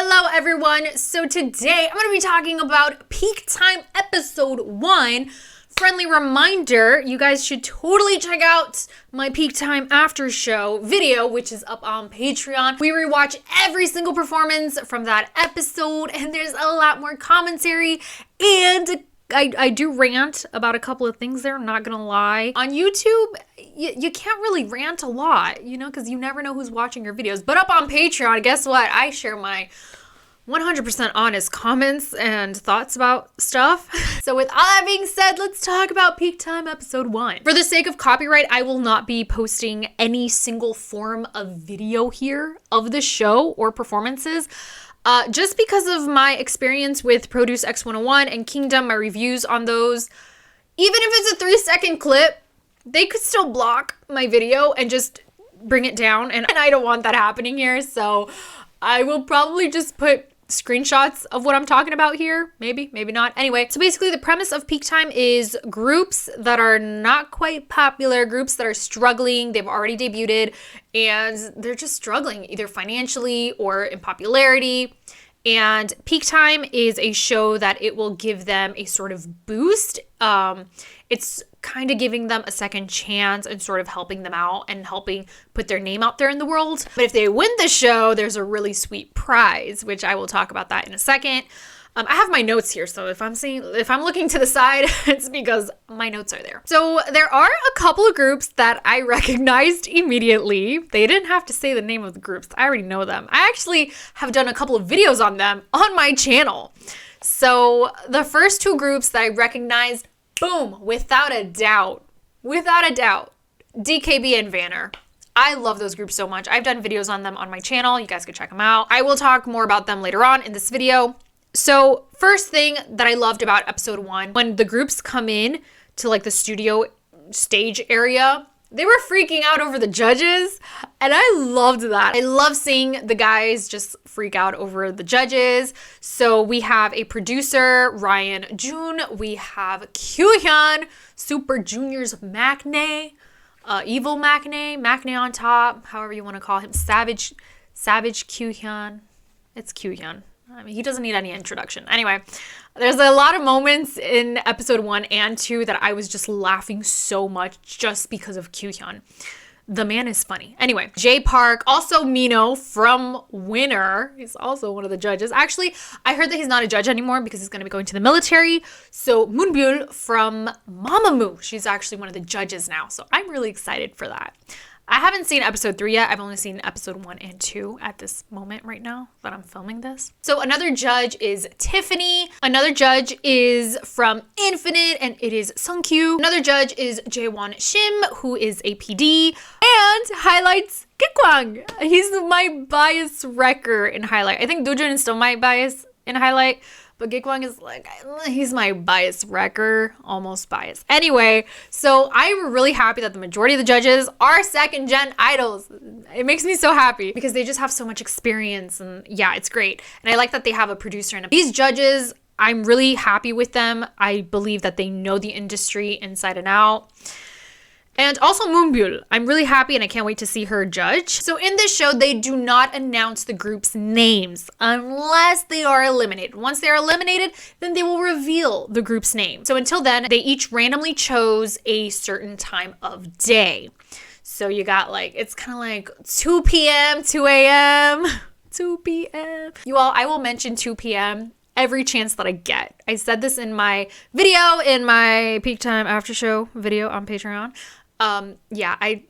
Hello everyone. So today I'm going to be talking about Peak Time episode 1. Friendly reminder, you guys should totally check out my Peak Time after show video, which is up on Patreon. We rewatch every single performance from that episode, and there's a lot more commentary, and I do rant about a couple of things there, I'm not gonna lie. On YouTube, you can't really rant a lot, you know, because you never know who's watching your videos. But up on Patreon, guess what? I share my 100% honest comments and thoughts about stuff. So with all that being said, let's talk about Peak Time episode 1. For the sake of copyright, I will not be posting any single form of video here of the show or performances. Just because of my experience with Produce X101 and Kingdom, my reviews on those, even if it's a 3-second clip, they could still block my video and just bring it down. And I don't want that happening here. So I will probably just put screenshots of what I'm talking about here. Maybe not. Anyway, so basically the premise of Peak Time is groups that are not quite popular, groups that are struggling, they've already debuted, and they're just struggling either financially or in popularity. And Peak Time is a show that it will give them a sort of boost. It's kind of giving them a second chance and sort of helping them out and helping put their name out there in the world. But if they win the show, there's a really sweet prize, which I will talk about that in a second. I have my notes here, so if I'm looking to the side, it's because my notes are there. So there are a couple of groups that I recognized immediately. They didn't have to say the name of the groups. I already know them. I actually have done a couple of videos on them on my channel. So the first two groups that I recognized, boom, without a doubt, DKB and Vanner. I love those groups so much. I've done videos on them on my channel. You guys can check them out. I will talk more about them later on in this video. So first thing that I loved about episode 1, when the groups come in to like the studio stage area, they were freaking out over the judges, and I loved that. I love seeing the guys just freak out over the judges. So we have a producer, Ryan Jhun. We have Kyuhyun, Super Junior's Maknae, Evil Maknae on top, however you want to call him, Savage Kyuhyun. It's Kyuhyun. I mean, he doesn't need any introduction. Anyway, there's a lot of moments in episode 1 and 2 that I was just laughing so much just because of Kyuhyun. The man is funny. Anyway, J Park, also Mino from Winner. He's also one of the judges. Actually, I heard that he's not a judge anymore because he's going to be going to the military. So Moonbyul from MAMAMOO. She's actually one of the judges now. So I'm really excited for that. I haven't seen episode 3 yet. I've only seen episode 1 and 2 at this moment right now that I'm filming this. So another judge is Tiffany. Another judge is from Infinite, and it is Sungkyu. Another judge is Jaewon Shim, who is a PD, and highlights Gikwang. He's my bias wrecker in highlight. I think Dojun is still my bias in highlight, but Gikwang is like, he's my bias wrecker, almost biased. Anyway, so I'm really happy that the majority of the judges are second gen idols. It makes me so happy because they just have so much experience, and yeah, it's great. And I like that they have a producer and these judges, I'm really happy with them. I believe that they know the industry inside and out. And also Moonbyul. I'm really happy and I can't wait to see her judge. So in this show, they do not announce the group's names unless they are eliminated. Once they are eliminated, then they will reveal the group's name. So until then, they each randomly chose a certain time of day. So you got like, it's kind of like 2 p.m., 2 a.m., 2 p.m. You all, I will mention 2 p.m. every chance that I get. I said this in my video, in my Peak Time after show video on Patreon. Yeah, I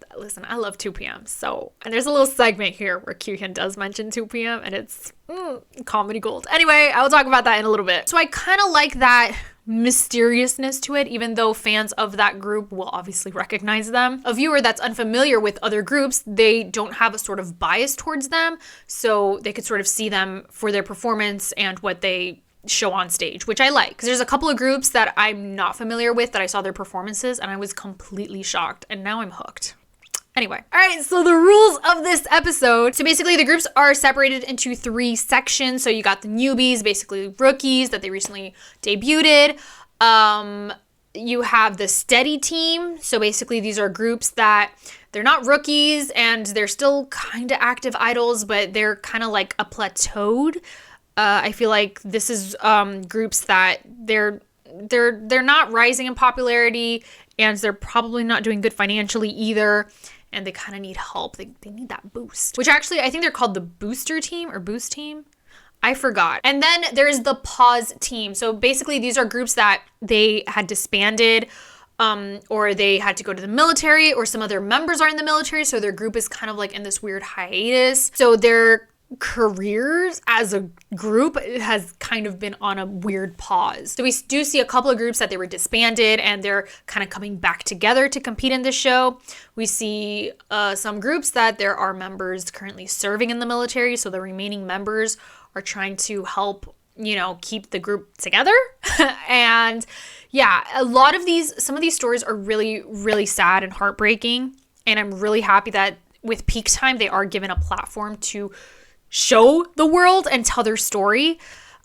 love 2 p.m. So, and there's a little segment here where Kyuhyun does mention 2 p.m. and it's comedy gold. Anyway, I will talk about that in a little bit. So I kind of like that mysteriousness to it, even though fans of that group will obviously recognize them. A viewer that's unfamiliar with other groups, they don't have a sort of bias towards them, so they could sort of see them for their performance and what they show on stage, which I like, because there's a couple of groups that I'm not familiar with that I saw their performances and I was completely shocked, and now I'm hooked. Anyway, all right, so the rules of this episode. So basically the groups are separated into 3 sections. So you got the newbies, basically rookies that they recently debuted. you have the steady team. So basically these are groups that they're not rookies and they're still kind of active idols, but they're kind of like a plateaued. I feel like this is groups that they're not rising in popularity and they're probably not doing good financially either. And they kind of need help. They need that boost, which actually I think they're called the booster team or boost team. I forgot. And then there's the pause team. So basically these are groups that they had disbanded or they had to go to the military or some other members are in the military. So their group is kind of like in this weird hiatus. So their careers as a group has kind of been on a weird pause. So we do see a couple of groups that they were disbanded and they're kind of coming back together to compete in the show. We see some groups that there are members currently serving in the military. So the remaining members are trying to help, you know, keep the group together. And yeah, some of these stories are really, really sad and heartbreaking. And I'm really happy that with Peak Time, they are given a platform to show the world and tell their story.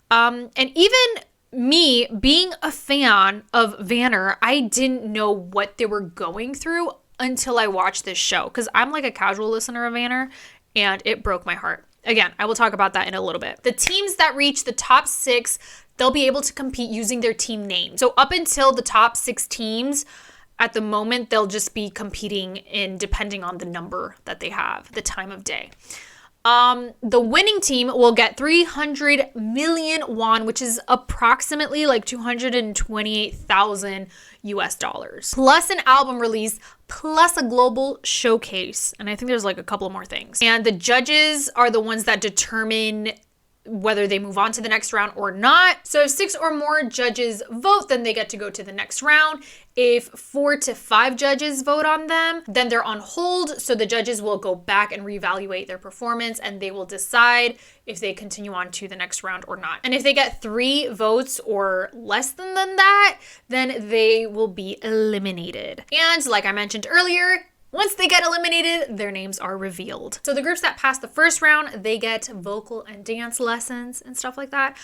And even me being a fan of Vanner, I didn't know what they were going through until I watched this show. Because I'm like a casual listener of Vanner and it broke my heart. Again, I will talk about that in a little bit. The teams that reach the top 6, they'll be able to compete using their team name. So up until the top 6 teams, at the moment, they'll just be competing in depending on the number that they have, the time of day. The winning team will get 300 million won, which is approximately like 228,000 US dollars, plus an album release, plus a global showcase. And I think there's like a couple more things. And the judges are the ones that determine whether they move on to the next round or not. So if 6 or more judges vote, then they get to go to the next round. If 4 to 5 judges vote on them, then they're on hold. So the judges will go back and reevaluate their performance and they will decide if they continue on to the next round or not. And if they get 3 votes or less than that, then they will be eliminated. And like I mentioned earlier, once they get eliminated, their names are revealed. So the groups that pass the first round, they get vocal and dance lessons and stuff like that.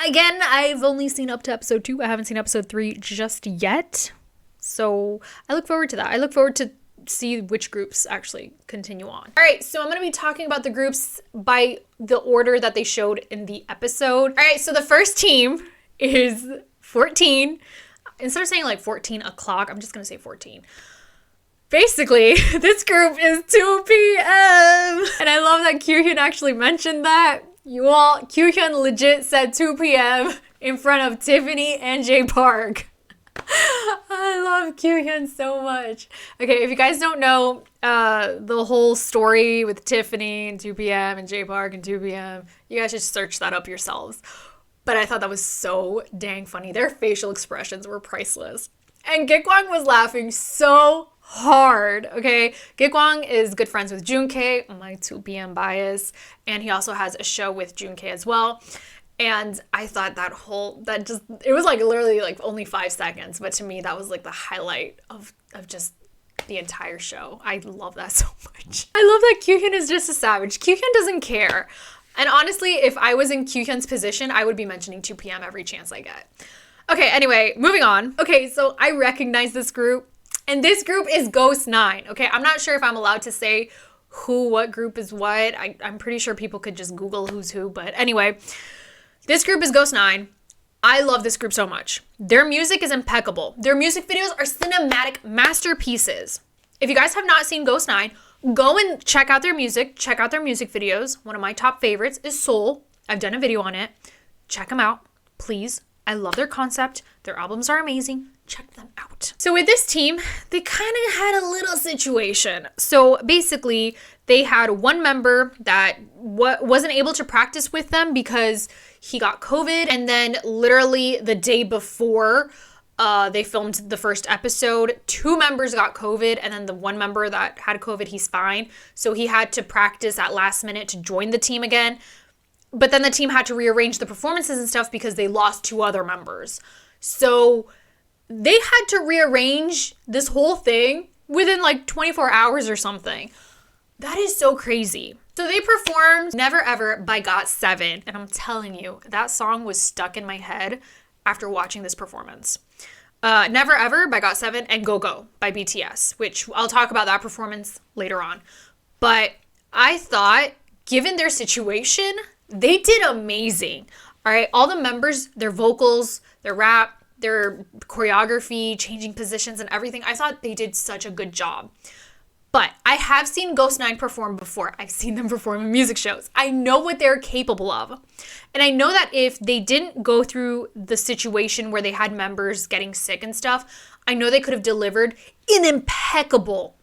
Again, I've only seen up to episode 2. I haven't seen episode 3 just yet. So I look forward to that. I look forward to see which groups actually continue on. All right, so I'm going to be talking about the groups by the order that they showed in the episode. All right, so the first team is 14. Instead of saying like 14 o'clock, I'm just going to say 14. Basically, this group is 2 p.m. And I love that Kyuhyun actually mentioned that. Kyuhyun legit said 2 p.m. in front of Tiffany and J Park. I love Kyuhyun so much. Okay, if you guys don't know the whole story with Tiffany and 2 p.m. and J Park and 2 p.m., you guys should search that up yourselves. But I thought that was so dang funny. Their facial expressions were priceless. And Gikwang was laughing so hard, okay? Gikwang is good friends with Jhun, my 2 p.m. bias, and he also has a show with Jhun as well. And I thought it was like literally like only 5 seconds, but to me that was like the highlight of just the entire show. I love that so much. I love that Kyuhyun is just a savage. Kyuhyun doesn't care. And honestly, if I was in Kyuhyun's position, I would be mentioning 2 p.m. every chance I get. Okay, anyway, moving on. Okay, so I recognize this group. And this group is Ghost 9, okay? I'm not sure if I'm allowed to say what group is what. I'm pretty sure people could just Google who's who. But anyway, this group is Ghost 9. I love this group so much. Their music is impeccable. Their music videos are cinematic masterpieces. If you guys have not seen Ghost 9, go and check out their music. Check out their music videos. One of my top favorites is Soul. I've done a video on it. Check them out, please. I love their concept. Their albums are amazing. Check them out. So with this team, they kind of had a little situation. So basically, they had one member that wasn't able to practice with them because he got COVID. And then literally the day before they filmed the first episode, 2 members got COVID. And then the one member that had COVID, he's fine. So he had to practice at last minute to join the team again. But then the team had to rearrange the performances and stuff because they lost 2 other members. So they had to rearrange this whole thing within like 24 hours or something. That is so crazy. So they performed Never Ever by GOT7. And I'm telling you, that song was stuck in my head after watching this performance. Never Ever by GOT7, and Go Go by BTS, which I'll talk about that performance later on. But I thought, given their situation, they did amazing. All right, all the members, their vocals, their rap, their choreography, changing positions and everything, I thought they did such a good job. But I have seen Ghost9 perform before. I've seen them perform in music shows. I know what they're capable of. And I know that if they didn't go through the situation where they had members getting sick and stuff, I know they could have delivered an impeccable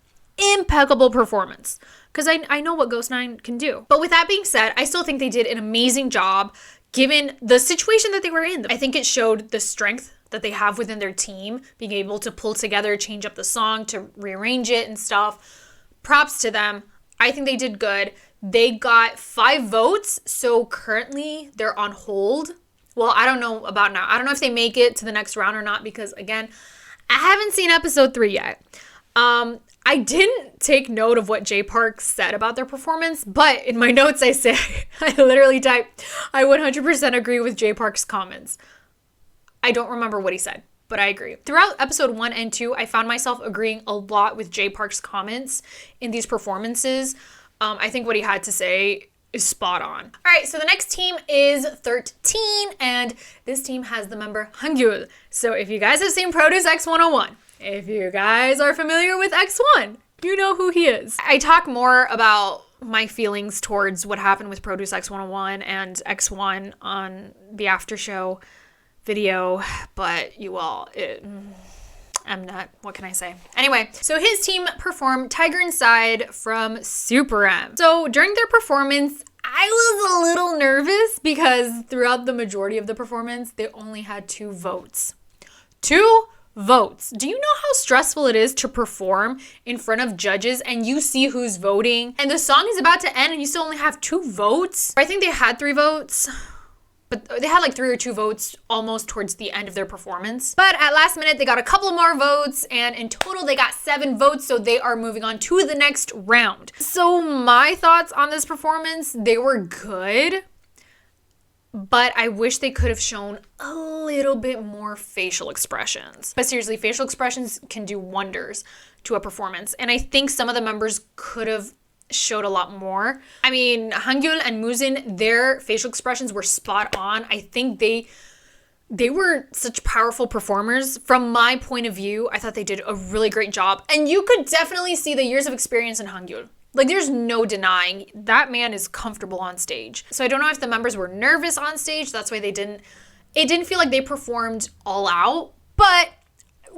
performance. Because I know what Ghost9 can do. But with that being said, I still think they did an amazing job given the situation that they were in. I think it showed the strength that they have within their team, being able to pull together, change up the song, to rearrange it and stuff. Props to them. I think they did good. They got 5 votes, so currently they're on hold. Well, I don't know about now. I don't know if they make it to the next round or not because, again, I haven't seen episode 3 yet. I didn't take note of what J Park said about their performance, but in my notes I say, I literally typed, I 100% agree with J Park's comments. I don't remember what he said, but I agree. Throughout episode 1 and 2, I found myself agreeing a lot with J Park's comments in these performances. I think what he had to say is spot on. All right, so the next team is 13, and this team has the member Moonbyul. So if you guys have seen Produce X101, if you guys are familiar with X1, you know who he is. I talk more about my feelings towards what happened with Produce X101 and X1 on the after show video, but you all, I'm not, what can I say? Anyway, so his team performed Tiger Inside from Super M. So during their performance, I was a little nervous because throughout the majority of the performance, they only had 2 votes. 2 votes. Do you know how stressful it is to perform in front of judges and you see who's voting and the song is about to end and you still only have 2 votes? I think they had 3 votes. But they had like 3 or 2 votes almost towards the end of their performance. But at last minute, they got a couple more votes, and in total, they got 7 votes, so they are moving on to the next round. So my thoughts on this performance, they were good, but I wish they could have shown a little bit more facial expressions. But seriously, facial expressions can do wonders to a performance, and I think some of the members could have showed a lot more. I mean, Moonbyul and Muzin, their facial expressions were spot on. I think they were such powerful performers. From my point of view, I thought they did a really great job. And you could definitely see the years of experience in Moonbyul. Like, there's no denying that man is comfortable on stage. So I don't know if the members were nervous on stage. That's why it didn't feel like they performed all out. But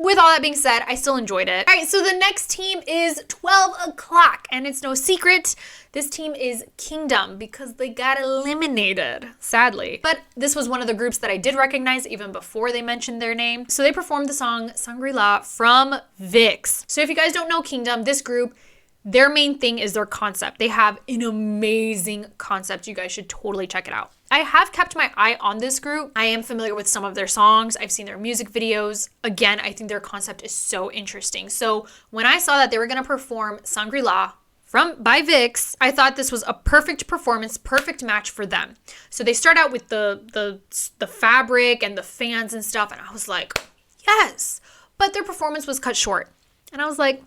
with all that being said, I still enjoyed it. All right, so the next team is 12 o'clock, and it's no secret. This team is Kingdom because they got eliminated, sadly. But this was one of the groups that I did recognize even before they mentioned their name. So they performed the song Shangri-La from VIX. So if you guys don't know Kingdom, this group, their main thing is their concept. They have an amazing concept. You guys should totally check it out. I have kept my eye on this group. I am familiar with some of their songs. I've seen their music videos. Again, I think their concept is so interesting. So when I saw that they were going to perform Shangri-La by VIX, I thought this was a perfect performance, perfect match for them. So they start out with the fabric and the fans and stuff, and I was like, yes. But their performance was cut short. And I was like,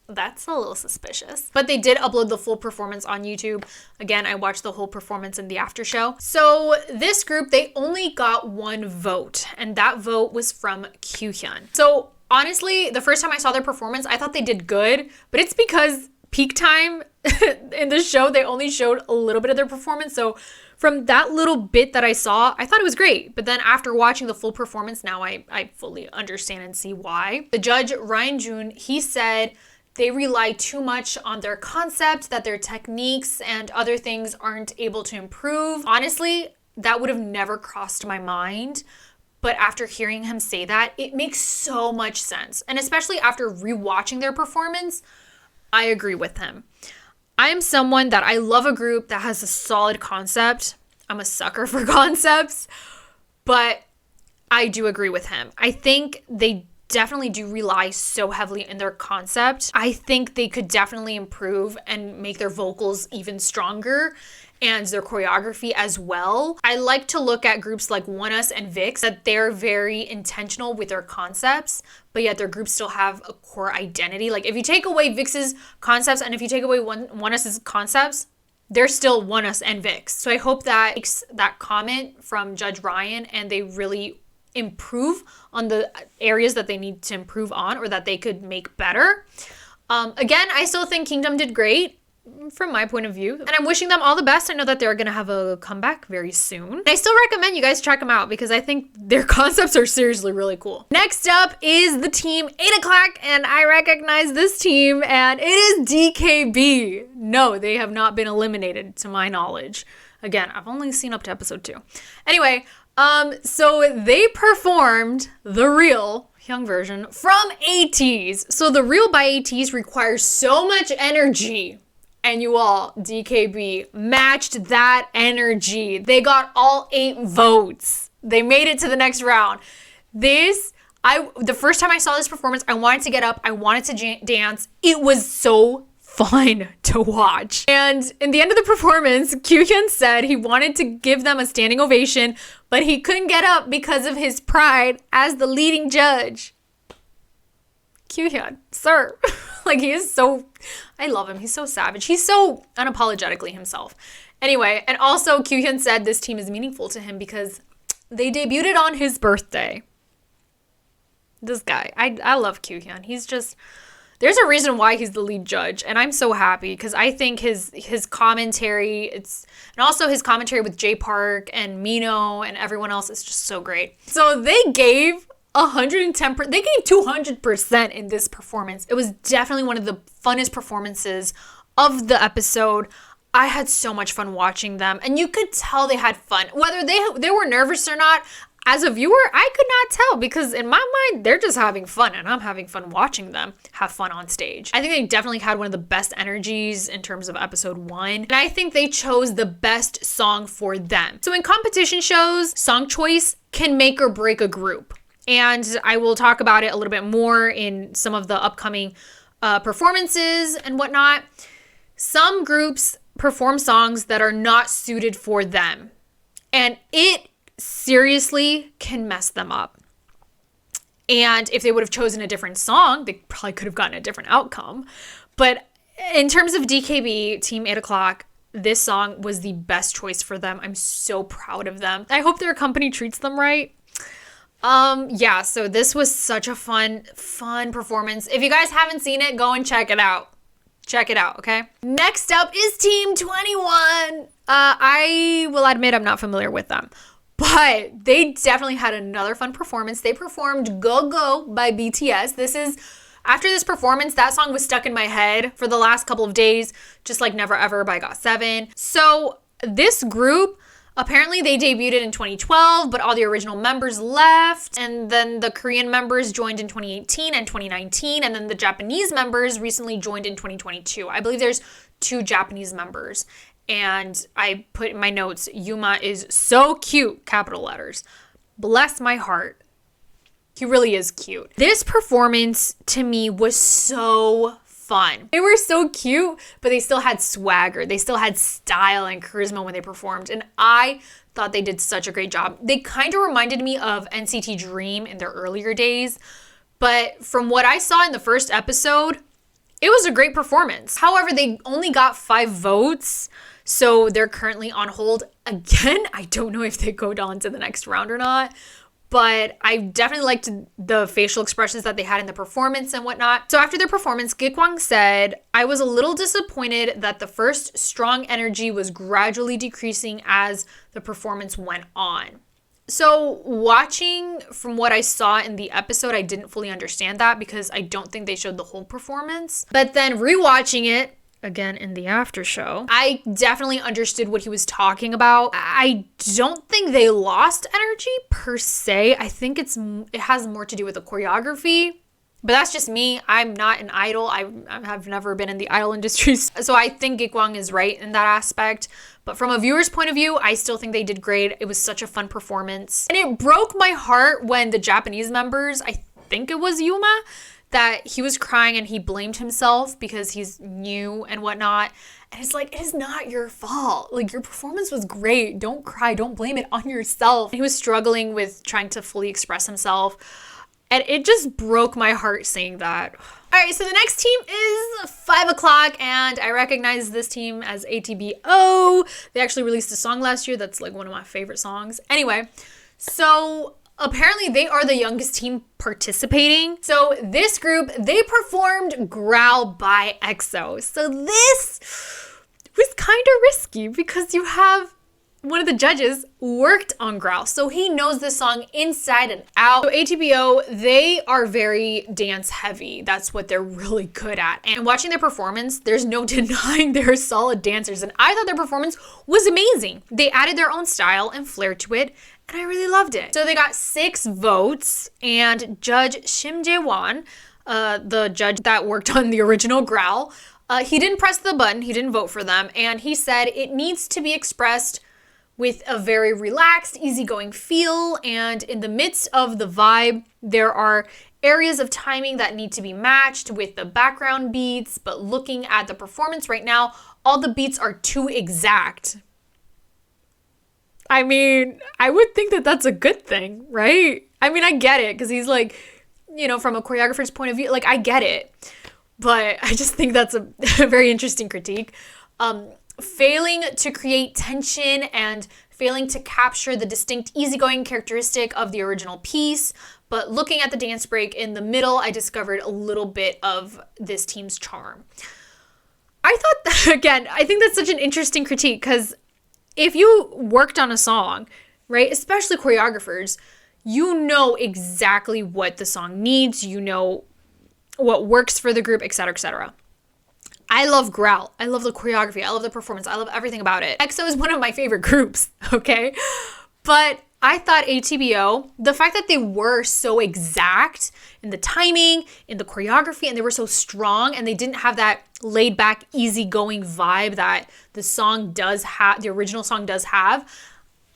that's a little suspicious. But they did upload the full performance on YouTube. Again, I watched the whole performance in the after show. So this group, they only got 1 vote, and that vote was from Kyuhyun. So honestly, the first time I saw their performance, I thought they did good, but it's because Peak Time in the show, they only showed a little bit of their performance. So from that little bit that I saw, I thought it was great. But then after watching the full performance, now I fully understand and see why. The judge, Ryan Jhun, he said they rely too much on their concept, that their techniques and other things aren't able to improve. Honestly, that would have never crossed my mind. But after hearing him say that, it makes so much sense. And especially after rewatching their performance, I agree with him. I am someone that I love a group that has a solid concept. I'm a sucker for concepts, but I do agree with him. I think they definitely do rely so heavily in their concept. I think they could definitely improve and make their vocals even stronger. and their choreography as well. I like to look at groups like ONEUS and VIXX, that they're very intentional with their concepts, but yet their groups still have a core identity. Like if you take away VIXX's concepts and if you take away ONEUS's concepts, they're still ONEUS and VIXX. So I hope that that comment from Judge Ryan and they really improve on the areas that they need to improve on or that they could make better. Again, I still think Kingdom did great from my point of view, and I'm wishing them all the best. I know that they're gonna have a comeback very soon. I still recommend you guys check them out because I think their concepts are seriously really cool. Next up is the team 8 O'Clock, and I recognize this team, and it is DKB. No, they have not been eliminated to my knowledge. Again, I've only seen up to episode 2. Anyway, so they performed the real Young version from ATEEZ. So the real by ATEEZ requires so much energy. And you all, DKB, matched that energy. They got all 8 votes. They made it to the next round. The first time I saw this performance, I wanted to get up. I wanted to dance. It was so fun to watch. And in the end of the performance, Kyuhyun said he wanted to give them a standing ovation, but he couldn't get up because of his pride as the leading judge. Kyuhyun, sir. Like, he is so, I love him. He's so savage. He's so unapologetically himself. Anyway, and also Kyuhyun said this team is meaningful to him because they debuted on his birthday. This guy, I love Kyuhyun. He's just, there's a reason why he's the lead judge, and I'm so happy because I think his commentary, and also his commentary with J Park and Mino and everyone else is just so great. So they gave 110%, they gave 200% in this performance. It was definitely one of the funnest performances of the episode. I had so much fun watching them, and you could tell they had fun. Whether they were nervous or not, as a viewer, I could not tell because in my mind, they're just having fun, and I'm having fun watching them have fun on stage. I think they definitely had one of the best energies in terms of episode 1, and I think they chose the best song for them. So in competition shows, song choice can make or break a group. And I will talk about it a little bit more in some of the upcoming performances and whatnot. Some groups perform songs that are not suited for them. And it seriously can mess them up. And if they would have chosen a different song, they probably could have gotten a different outcome. But in terms of DKB, Team 8 O'Clock, this song was the best choice for them. I'm so proud of them. I hope their company treats them right. Yeah, so this was such a fun performance. If you guys haven't seen it, go and check it out. Check it out, okay? Next up is Team 21. I will admit I'm not familiar with them, but they definitely had another fun performance. They performed Go Go by BTS. After this performance, that song was stuck in my head for the last couple of days, just like Never Ever by GOT7. So this group, apparently they debuted in 2012, but all the original members left, and then the Korean members joined in 2018 and 2019, and then the Japanese members recently joined in 2022. I believe there's 2 Japanese members, and I put in my notes, Yuma is so cute, capital letters. Bless my heart. He really is cute. This performance to me was so fun. They were so cute, but they still had swagger. They still had style and charisma when they performed, and I thought they did such a great job. They kind of reminded me of NCT Dream in their earlier days, but from what I saw in the first episode, it was a great performance. However, they only got 5 votes, so they're currently on hold. Again, I don't know if they go on to the next round or not, but I definitely liked the facial expressions that they had in the performance and whatnot. So after their performance, Gikwang said, "I was a little disappointed that the first strong energy was gradually decreasing as the performance went on." So watching from what I saw in the episode, I didn't fully understand that because I don't think they showed the whole performance. But then rewatching it, again in the after show, I definitely understood what he was talking about. I don't think they lost energy per se. I think it has more to do with the choreography, but that's just me. I'm not an idol. I have never been in the idol industry, so I think Gikwang is right in that aspect. But from a viewer's point of view, I still think they did great. It was such a fun performance, and it broke my heart when the Japanese members, I think it was Yuma, that he was crying and he blamed himself because he's new and whatnot. And it's like, it is not your fault. Like, your performance was great. Don't cry. Don't blame it on yourself. He was struggling with trying to fully express himself. And it just broke my heart seeing that. All right, so the next team is 5 o'clock, and I recognize this team as ATBO. They actually released a song last year that's like one of my favorite songs. Anyway, so apparently they are the youngest team participating. So this group, they performed Growl by EXO. So this was kind of risky because you have one of the judges worked on Growl, so he knows the song inside and out. So ATBO, they are very dance heavy. That's what they're really good at. And watching their performance, there's no denying they're solid dancers. And I thought their performance was amazing. They added their own style and flair to it, and I really loved it. So they got 6 votes, and Judge Shim Jaewon, the judge that worked on the original Growl, he didn't press the button, he didn't vote for them, and he said it needs to be expressed with a very relaxed, easygoing feel, and in the midst of the vibe, there are areas of timing that need to be matched with the background beats, but looking at the performance right now, all the beats are too exact. I mean, I would think that that's a good thing, right? I mean, I get it, because he's like, you know, from a choreographer's point of view, like, I get it. But I just think that's a very interesting critique. Failing to create tension and failing to capture the distinct easygoing characteristic of the original piece. But looking at the dance break in the middle, I discovered a little bit of this team's charm. I thought that, again, I think that's such an interesting critique, because if you worked on a song, right, especially choreographers, you know exactly what the song needs, you know what works for the group, etc., etc. I love Growl. I love the choreography. I love the performance. I love everything about it. EXO is one of my favorite groups, okay? But I thought ATBO, the fact that they were so exact in the timing, in the choreography, and they were so strong, and they didn't have that laid back, easygoing vibe that the song does have, the original song does have.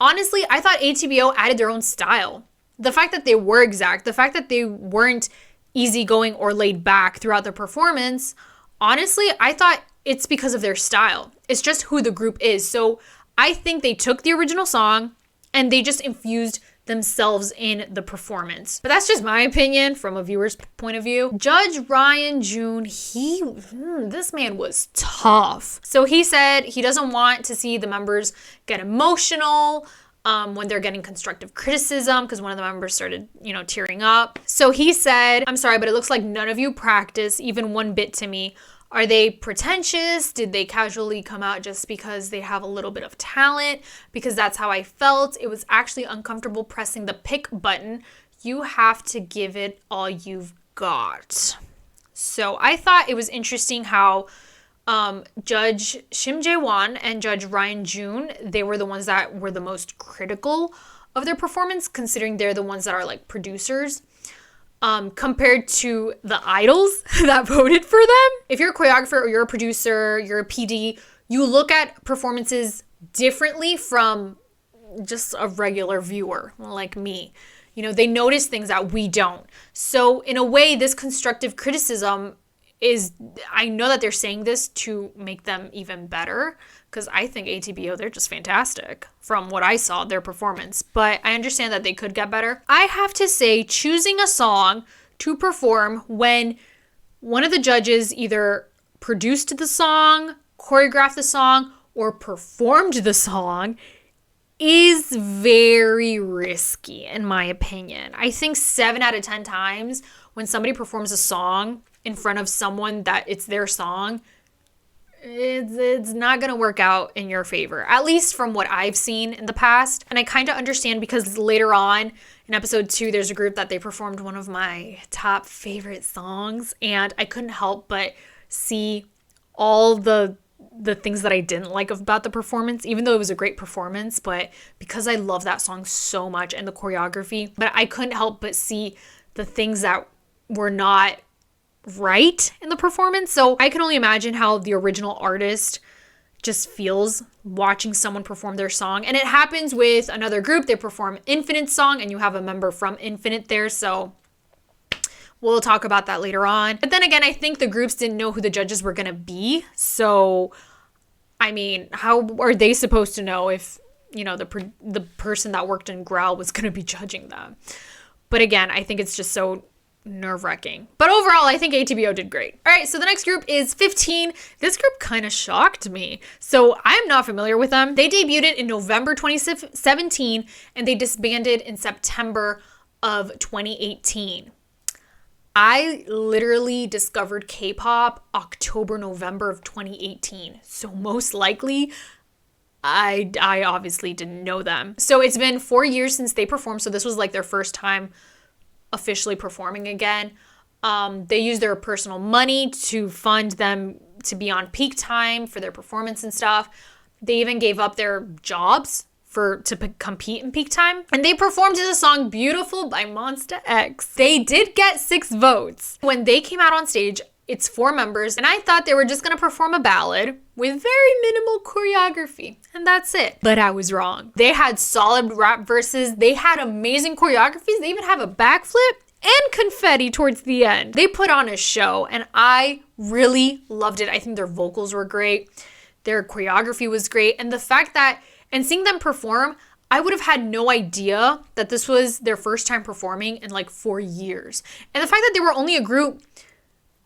Honestly, I thought ATBO added their own style. The fact that they were exact, the fact that they weren't easygoing or laid back throughout the performance, honestly, I thought it's because of their style. It's just who the group is. So I think they took the original song and they just infused themselves in the performance. But that's just my opinion from a viewer's point of view. Judge Ryan Jhun, this man was tough. So he said he doesn't want to see the members get emotional when they're getting constructive criticism, because one of the members started, tearing up. So he said, "I'm sorry, but it looks like none of you practice even one bit to me. Are they pretentious? Did they casually come out just because they have a little bit of talent? Because that's how I felt. It was actually uncomfortable pressing the pick button. You have to give it all you've got." So I thought it was interesting how Judge Shim Jaewon and Judge Ryan Jhun, they were the ones that were the most critical of their performance, considering they're the ones that are like producers. Compared to the idols that voted for them. If you're a choreographer or you're a producer, you're a PD, you look at performances differently from just a regular viewer like me. They notice things that we don't. So in a way, this constructive criticism is, I know that they're saying this to make them even better, because I think ATBO, they're just fantastic from what I saw, their performance. But I understand that they could get better. I have to say, choosing a song to perform when one of the judges either produced the song, choreographed the song, or performed the song is very risky, in my opinion. I think 7 out of 10 times when somebody performs a song in front of someone that it's their song, it's not going to work out in your favor, at least from what I've seen in the past. And I kind of understand, because later on in episode 2, there's a group that they performed one of my top favorite songs, and I couldn't help but see all the things that I didn't like about the performance, even though it was a great performance, but because I love that song so much and the choreography, but I couldn't help but see the things that were not right in the performance. So I can only imagine how the original artist just feels watching someone perform their song. And it happens with another group. They perform Infinite's song, and you have a member from Infinite there. So We'll talk about that later on. But then again, I think the groups didn't know who the judges were gonna be. So, I mean, how are they supposed to know if, you know, the person that worked in Growl was gonna be judging them? But again, I think it's just so nerve-wracking. But overall, I think ATBO did great. All right, so the next group is 15. This group kind of shocked me. So I'm not familiar with them. They debuted in November 2017 and they disbanded in September of 2018. I literally discovered K-pop October, November of 2018. So most likely, I obviously didn't know them. So it's been 4 years since they performed. So this was like their first time officially performing again. They used their personal money to fund them to be on Peak Time for their performance and stuff. They even gave up their jobs to compete in Peak Time. And they performed to the song Beautiful by Monsta X. They did get 6 votes. When they came out on stage, it's 4 members, and I thought they were just gonna perform a ballad with very minimal choreography, and that's it. But I was wrong. They had solid rap verses, they had amazing choreographies, they even have a backflip and confetti towards the end. They put on a show, and I really loved it. I think their vocals were great, their choreography was great, and the fact that, and seeing them perform, I would have had no idea that this was their first time performing in like 4 years. And the fact that they were only a group,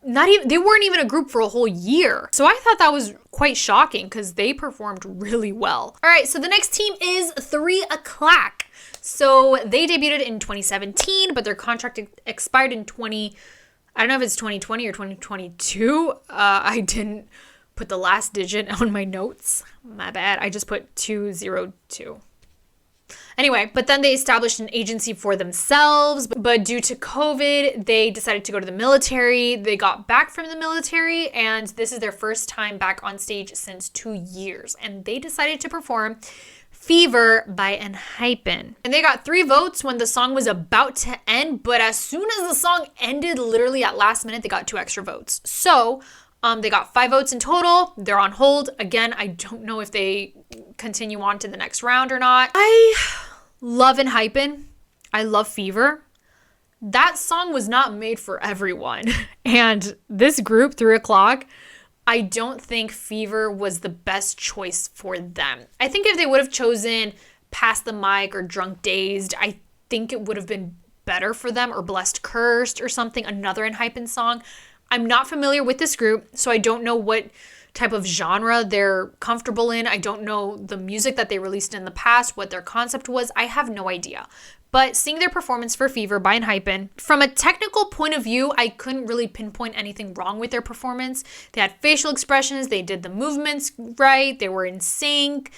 they weren't even a group for a whole year. So I thought that was quite shocking because they performed really well. All right, so the next team is 3 O'Clock. So they debuted in 2017, but their contract expired in I don't know if it's 2020 or 2022. I didn't put the last digit on my notes. My bad. I just put 202. Anyway, but then they established an agency for themselves, but due to COVID, they decided to go to the military. They got back from the military, and this is their first time back on stage since 2 years. And they decided to perform Fever by ENHYPEN. And they got 3 votes when the song was about to end, but as soon as the song ended, literally at last minute, they got 2 extra votes. So they got 5 votes in total. They're on hold. Again, I don't know if they continue on to the next round or not. I love ENHYPEN. I love Fever. That song was not made for everyone. And this group, 3 O'Clock, I don't think Fever was the best choice for them. I think if they would have chosen Pass the Mic or Drunk Dazed, I think it would have been better for them, or Blessed Cursed or something, another ENHYPEN song. I'm not familiar with this group, so I don't know what type of genre they're comfortable in. I don't know the music that they released in the past, what their concept was. I have no idea. But seeing their performance for Fever by ENHYPEN, from a technical point of view, I couldn't really pinpoint anything wrong with their performance. They had facial expressions, they did the movements right, they were in sync,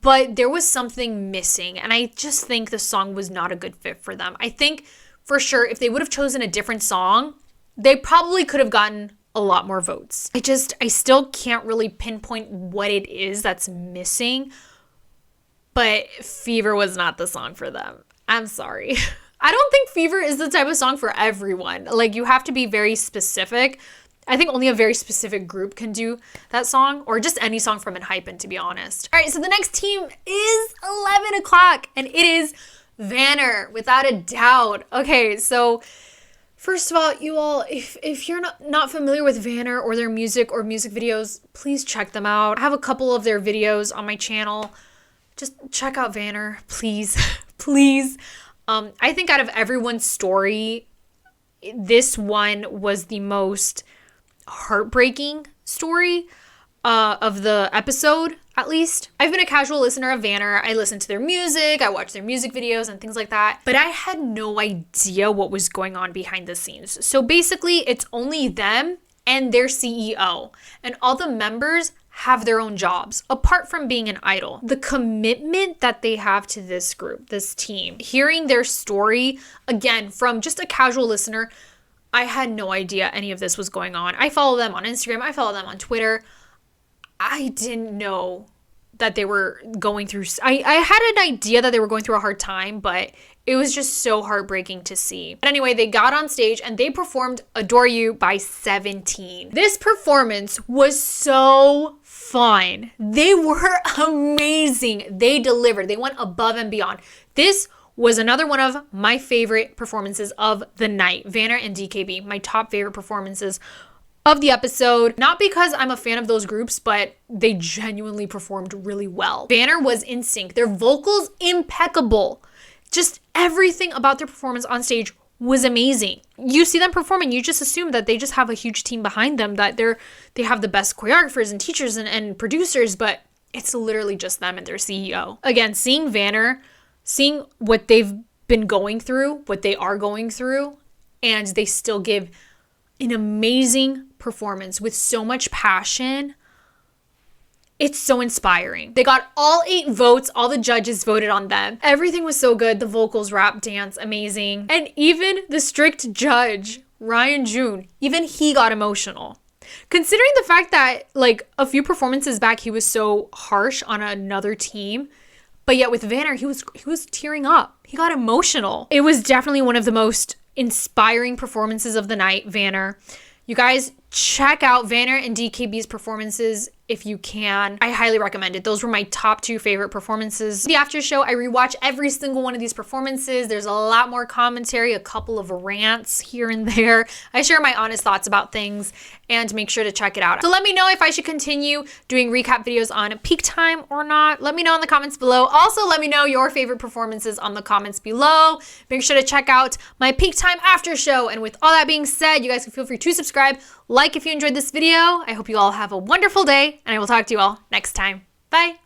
but there was something missing, and I just think the song was not a good fit for them. I think for sure if they would have chosen a different song, they probably could have gotten a lot more votes. I still can't really pinpoint what it is that's missing, but Fever was not the song for them. I'm sorry. I don't think Fever is the type of song for everyone. Like, you have to be very specific. I think only a very specific group can do that song, or just any song from ENHYPEN, to be honest. All right, so the next team is 11 O'Clock, and it is Vanner, without a doubt. Okay, so first of all, you all, if you're not familiar with Vanner or their music or music videos, please check them out. I have a couple of their videos on my channel. Just check out Vanner, please, please. I think out of everyone's story, this one was the most heartbreaking story of the episode, at least. I've been a casual listener of Vanner. I listen to their music, I watch their music videos and things like that, but I had no idea what was going on behind the scenes. So basically, it's only them and their CEO, and all the members have their own jobs, apart from being an idol. The commitment that they have to this group, this team, hearing their story, again, from just a casual listener, I had no idea any of this was going on. I follow them on Instagram, I follow them on Twitter. I didn't know that they were going through, I had an idea that they were going through a hard time, but it was just so heartbreaking to see. But anyway, they got on stage and they performed Adore You by 17. This performance was so fun. They were amazing. They delivered. They went above and beyond. This was another one of my favorite performances of the night. Vanner and DKB, my top favorite performances of the episode. Not because I'm a fan of those groups, but they genuinely performed really well. Vanner was in sync. Their vocals impeccable. Just everything about their performance on stage was amazing. You see them performing, you just assume that they just have a huge team behind them, that they have the best choreographers and teachers and producers, but it's literally just them and their CEO. Again, seeing Vanner, seeing what they've been going through, what they are going through, and they still give an amazing performance with so much passion. It's so inspiring. They got all 8 votes. All the judges voted on them. Everything was so good. The vocals, rap, dance, amazing. And even the strict judge, Ryan Jhun, even he got emotional. Considering the fact that like a few performances back, he was so harsh on another team, but yet with Vanner, he was tearing up. He got emotional. It was definitely one of the most inspiring performances of the night, Vanner. You guys check out Vanner and DKB's performances if you can. I highly recommend it. Those were my top 2 favorite performances. The after show, I rewatch every single one of these performances. There's a lot more commentary, a couple of rants here and there. I share my honest thoughts about things, and make sure to check it out. So let me know if I should continue doing recap videos on Peak Time or not. Let me know in the comments below. Also, let me know your favorite performances on the comments below. Make sure to check out my Peak Time after show. And with all that being said, you guys can feel free to subscribe, like if you enjoyed this video. I hope you all have a wonderful day, and I will talk to you all next time. Bye.